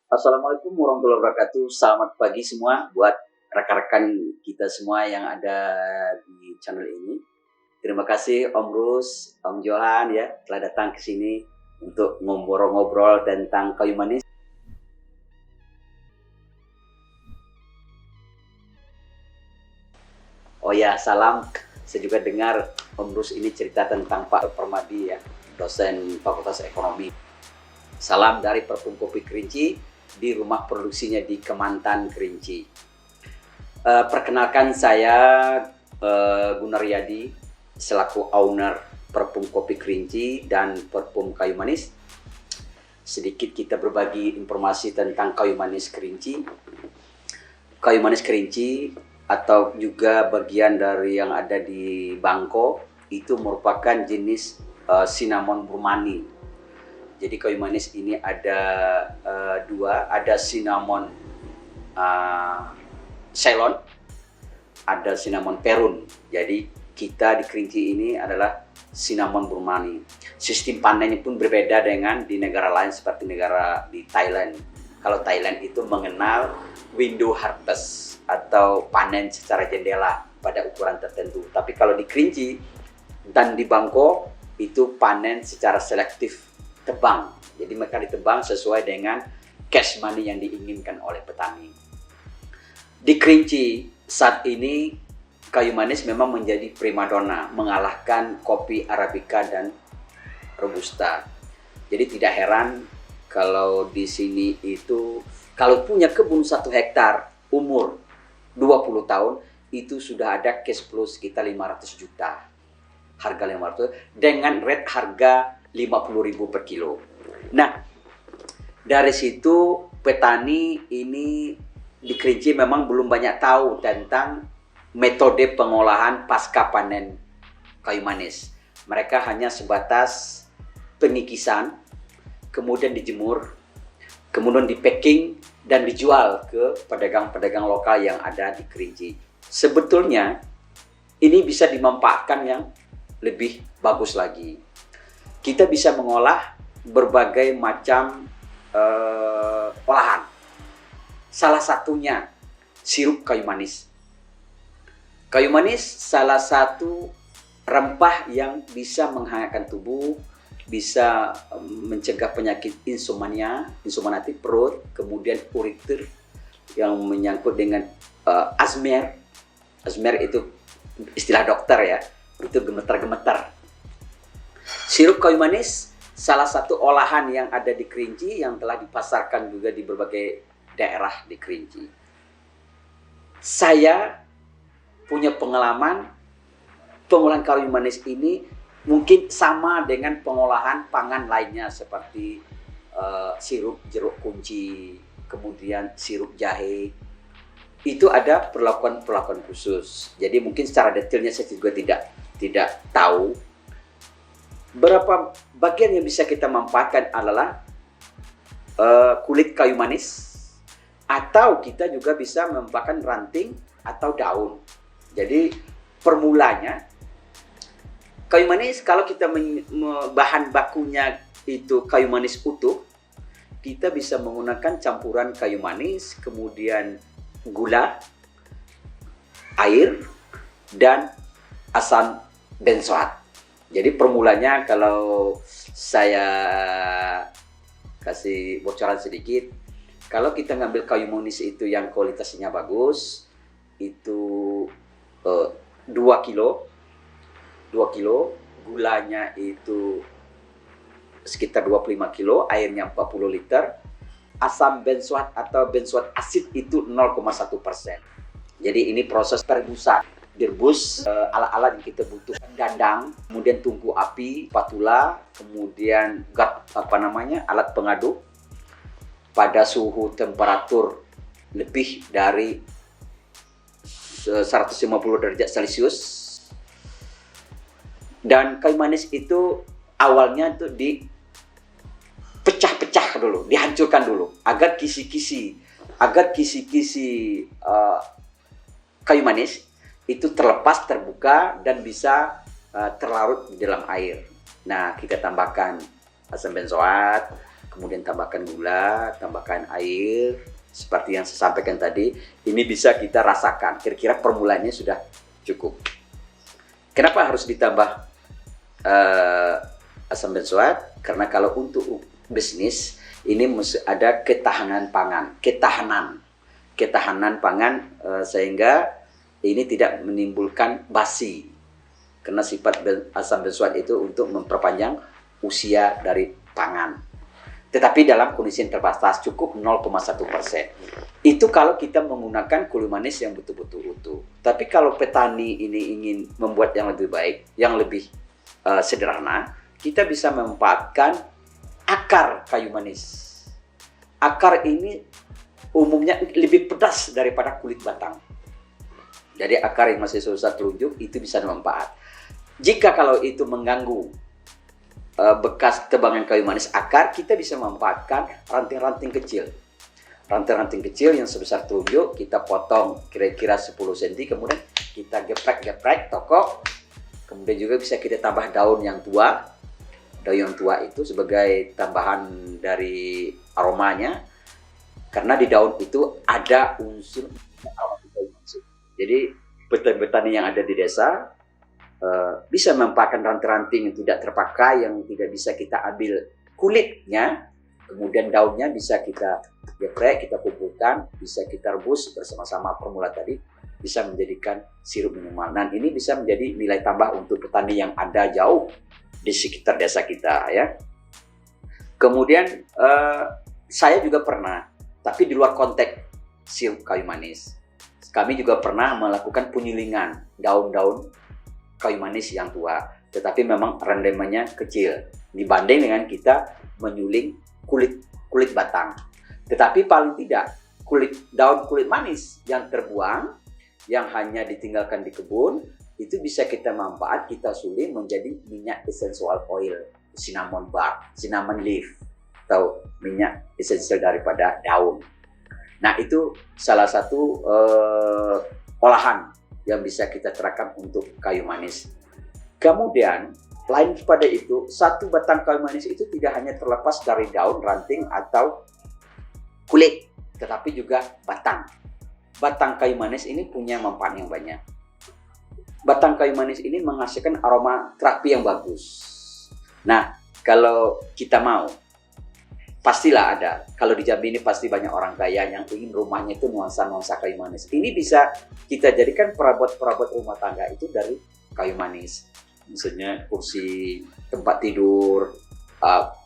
Assalamualaikum warahmatullahi wabarakatuh. Selamat pagi semua buat rekan-rekan kita semua yang ada di channel ini. Terima kasih Om Rus, Om Johan ya telah datang ke sini untuk ngobrol-ngobrol tentang kayu manis. Oh ya, salam. Saya juga dengar Om Rus ini cerita tentang Pak Permadi ya, dosen Fakultas Ekonomi. Salam dari Perpum Kopi Kerinci di rumah produksinya di Kemantan Kerinci. Perkenalkan saya Gunariyadi selaku owner Perpum Kopi Kerinci dan Perpum Kayu Manis. Sedikit kita berbagi informasi tentang kayu manis Kerinci. Kayu manis Kerinci atau juga bagian dari yang ada di Bangko itu merupakan jenis cinnamon Burmani. Jadi kayu manis ini ada dua, ada cinnamon Ceylon, ada cinnamon Perun. Jadi kita di Kerinci ini adalah cinnamon Burmani. Sistem panennya pun berbeda dengan di negara lain seperti negara di Thailand. Kalau Thailand itu mengenal window harvest atau panen secara jendela pada ukuran tertentu. Tapi kalau di Kerinci dan di Bangko itu panen secara selektif, tebang. Jadi mereka ditebang sesuai dengan cash money yang diinginkan oleh petani. Di Kerinci saat ini kayu manis memang menjadi primadona, mengalahkan kopi Arabica dan Robusta. Jadi tidak heran kalau di sini itu kalau punya kebun 1 hektar umur 20 tahun itu sudah ada cash flow sekitar 500 juta. Harga 500 dengan rate harga 50.000 per kilo. Nah, dari situ petani ini di Kerinci memang belum banyak tahu tentang metode pengolahan pasca panen kayu manis. Mereka hanya sebatas pengikisan, kemudian dijemur, kemudian di packing dan dijual ke pedagang-pedagang lokal yang ada di Kerinci. Sebetulnya ini bisa dimanfaatkan yang lebih bagus lagi. Kita bisa mengolah berbagai macam olahan. Salah satunya sirup kayu manis. Kayu manis salah satu rempah yang bisa menghangatkan tubuh, bisa mencegah penyakit insomniatik perut, kemudian uritir yang menyangkut dengan asmer. Asmer itu istilah dokter ya, itu gemetar-gemetar. Sirup kayu manis salah satu olahan yang ada di Kerinci yang telah dipasarkan juga di berbagai daerah di Kerinci. Saya punya pengalaman pengolahan kayu manis ini mungkin sama dengan pengolahan pangan lainnya seperti sirup jeruk kunci, kemudian sirup jahe. Itu ada perlakuan-perlakuan khusus. Jadi mungkin secara detailnya saya juga tidak tahu. Berapa bagian yang bisa kita manfaatkan adalah kulit kayu manis, atau kita juga bisa memanfaatkan ranting atau daun. Jadi permulanya kayu manis, kalau kita bahan bakunya itu kayu manis utuh, kita bisa menggunakan campuran kayu manis, kemudian gula, air, dan asam benzoat. Jadi permulanya kalau saya kasih bocoran sedikit, kalau kita ngambil kayu manis itu yang kualitasnya bagus, itu 2 kilo, gulanya itu sekitar 25 kilo, airnya 40 liter, asam benzoat atau benzoat asid itu 0,1%. Jadi ini proses perebusan. Direbus alat-alat yang kita butuhkan, dandang, kemudian tungku api, spatula, kemudian alat pengaduk pada suhu temperatur lebih dari 150 derajat Celcius. Dan kayu manis itu awalnya itu dipecah-pecah dulu, dihancurkan dulu agar kisi-kisi kayu manis itu terlepas, terbuka, dan bisa terlarut di dalam air. Nah, kita tambahkan asam benzoat, kemudian tambahkan gula, tambahkan air, seperti yang saya sampaikan tadi. Ini bisa kita rasakan, kira-kira permulaannya sudah cukup. Kenapa harus ditambah asam benzoat? Karena kalau untuk bisnis ini mesti ada ketahanan pangan, ketahanan pangan sehingga ini tidak menimbulkan basi. Karena sifat asam benzoat itu untuk memperpanjang usia dari pangan. Tetapi dalam kondisi yang terbatas cukup 0,1%. Itu kalau kita menggunakan kulit manis yang betul-betul utuh. Tapi kalau petani ini ingin membuat yang lebih baik, yang lebih sederhana, kita bisa memanfaatkan akar kayu manis. Akar ini umumnya lebih pedas daripada kulit batang. Jadi akar yang masih susah terunjuk itu bisa bermanfaat. Jika kalau itu mengganggu bekas tebangan kayu manis akar, kita bisa memanfaatkan ranting-ranting kecil. Ranting-ranting kecil yang sebesar telunjuk kita potong kira-kira 10 cm, kemudian kita geprek-geprek, tokok. Kemudian juga bisa kita tambah daun yang tua. Daun yang tua itu sebagai tambahan dari aromanya, karena di daun itu ada unsur aroma. Jadi petani-petani yang ada di desa bisa memanfaatkan ranting-ranting yang tidak terpakai, yang tidak bisa kita ambil kulitnya, kemudian daunnya bisa kita geprek, kita kumpulkan, bisa kita rebus bersama-sama formula tadi, bisa menjadikan sirup minuman. Dan ini bisa menjadi nilai tambah untuk petani yang ada jauh di sekitar desa kita, ya. Kemudian saya juga pernah, tapi di luar konteks sirup kayu manis, kami juga pernah melakukan penyulingan daun-daun kayu manis yang tua, tetapi memang rendemennya kecil dibanding dengan kita menyuling kulit batang. Tetapi paling tidak daun kulit manis yang terbuang, yang hanya ditinggalkan di kebun, itu bisa kita manfaat, kita suling menjadi minyak essential oil, cinnamon bark, cinnamon leaf, atau minyak esensial daripada daun. Nah, itu salah satu olahan yang bisa kita terapkan untuk kayu manis. Kemudian, lain pada itu, satu batang kayu manis itu tidak hanya terlepas dari daun, ranting, atau kulit, tetapi juga batang. Batang kayu manis ini punya manfaat yang banyak. Batang kayu manis ini menghasilkan aroma terapi yang bagus. Nah, kalau kita mau, pastilah ada. Kalau di Jambi ini pasti banyak orang kaya yang ingin rumahnya itu nuansa-nuansa kayu manis. Ini bisa kita jadikan perabot-perabot rumah tangga itu dari kayu manis. Misalnya kursi tempat tidur,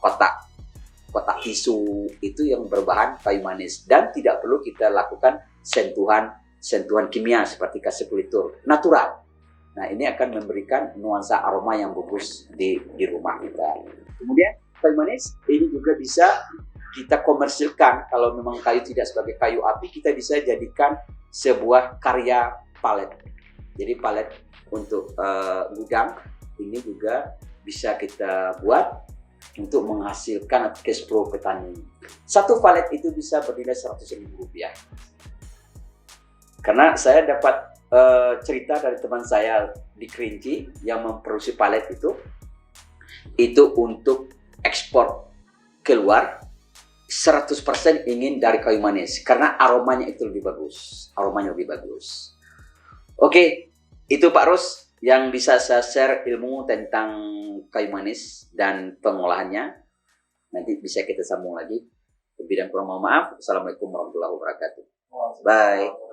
kotak tisu, itu yang berbahan kayu manis. Dan tidak perlu kita lakukan sentuhan kimia seperti kasepultur, natural. Nah, ini akan memberikan nuansa aroma yang bagus di rumah kita. Kemudian kayu manis ini juga bisa kita komersilkan. Kalau memang kayu tidak sebagai kayu api, kita bisa jadikan sebuah karya palet. Jadi palet untuk gudang ini juga bisa kita buat untuk menghasilkan cash flow petani. Satu palet itu bisa bernilai Rp100.000. Karena saya dapat cerita dari teman saya di Kerinci yang memproduksi palet itu untuk ekspor keluar 100% ingin dari kayu manis karena aromanya itu lebih bagus. Oke, itu Pak Ros yang bisa saya share ilmu tentang kayu manis dan pengolahannya. Nanti bisa kita sambung lagi. Lebih dan kurang mohon maaf. Assalamualaikum warahmatullahi wabarakatuh. Bye.